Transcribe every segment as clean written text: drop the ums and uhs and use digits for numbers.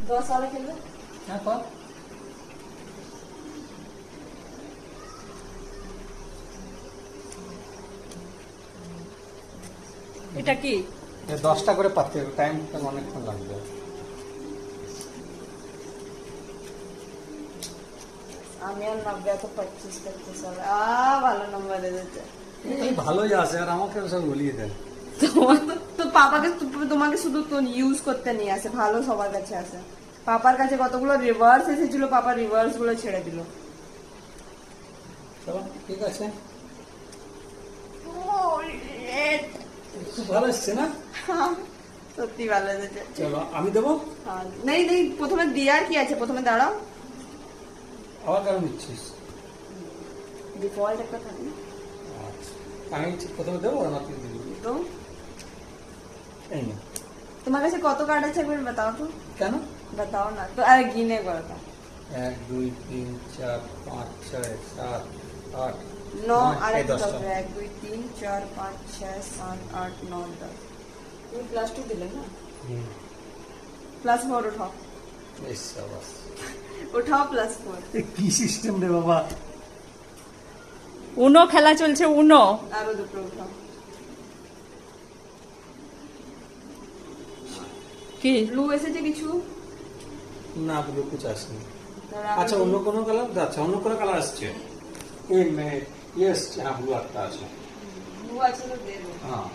10 वाला खेलবে? হ্যাঁ কর। এটা কি? 10টা করে পাচ্ছে, টাইম অনেকক্ষণ লাগবে। আমি আর 90 তো 25 হবে। ভালো নাম্বার এসেছে। এই ভালোই আছে, আর আমাকে সব বলিয়ে দেন। তো পাপাকে তোমাকে শুধু তো ইউজ করতে নিয়ে আসে, ভালো সবার কাছে আসে। পাপার কাছে কতগুলো রিভার্স এসেছিল, পাপা রিভার্স গুলো ছেড়ে দিল। চলো ঠিক আছে, খুব ভালো এসছে না? সত্যি ভালো এসেছে। চলো আমি দেবো। নেই নেই, প্রথমে দেয়ার কি আছে, প্রথমে দাঁড়াও। আবার কারণ নিচ্ছিস? ডিফল্ট একটা থাকে না? আচ্ছা, আমি প্রথমে দেবো না তুই দিবি? তো এই না, তোমার কাছে কত কার্ড আছে একবার বাতাও তো। কেন? बताओ ना तो अरे गिने को था 1 2 3 4 5 6 7 8 9 9 अरे 10 1 2 3 4 5 6 7 8 9 10 तुम प्लस 2 दिले ना प्लस 4 उठाओ বেশ সাবাস। उठाओ प्लस 4 কি সিস্টেম রে বাবা। উনো খেলা চলছে, উনো। আরো দুটো উঠাও। কি ব্লু এসেছে কিছু? না, ব্লু কিছু আসেনি। তারা আচ্ছা, অন্য কোনো কালার? আচ্ছা, অন্য কোনো কালার আসছে। এই ইয়েস, হ্যাঁ ব্লু একটা আছে। ব্লু আছে তো দে দো। হ্যাঁ,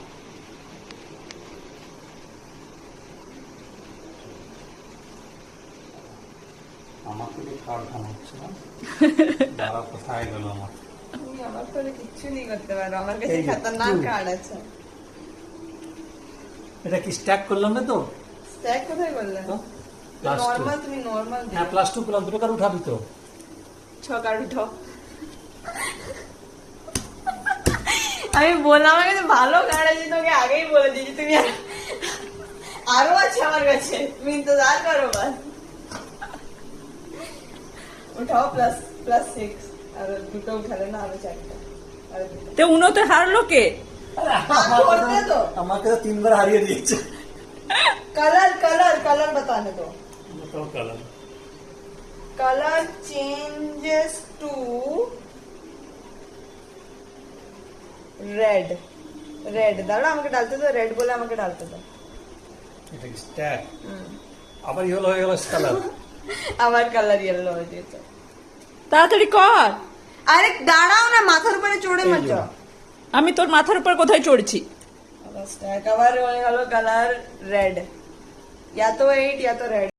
আমার থেকে কার্ড ধান হচ্ছে না। দাঁড়া, কোথায় গেল আমার? তুমি আমার করে কিচ্ছু নেই করতে পারো, আমার কাছে এই যে, খতরনাক two। কার্ড আছে। এটা কি স্ট্যাক করলাম না তো? স্ট্যাক কোথায় করলে? তো? Plus two। নরমাল, তুমি নরমাল হ্যাঁ, +2 করলাম, দুটো কার্ড উঠাবি তো? 6 কার্ড উঠাও। আমি বললাম আমার কাছে ভালো কার্ড আছে, তোকে আগেই বলে দিয়েছি। তুমি আরো আছে আমার কাছে, তুমি ইন্তজার করো বাস। উঠাও প্লাস 6 আর দুটো উঠালে না, আরো 4টা আর দুটো। তো উনোতে হারলো কে? छोड़ते तो আমাকে তো 3বার হারিয়ে দিয়েছে। कलर कलर कलर बताने दो। बताओ colour. Colour changes to red. Red दाঁড়া, আমাকে ডালতে দাও, রেড বলে আমাকে ডালতে দাও। এটা কি স্ট্যাক? আবার ইয়েলো হয়ে গেল কালার। আমার কালার ইয়েলো হয়ে গেছে। তাড়াতাড়ি কর। আরে দাঁড়াও না, মাথার উপরে চড়ে মত যাও। আমি তোর মাথার উপর কোথায় চড়ছি? আবার স্ট্যাক আবার হয়ে গেল কালার রেড। या तो 8 या तो रेड।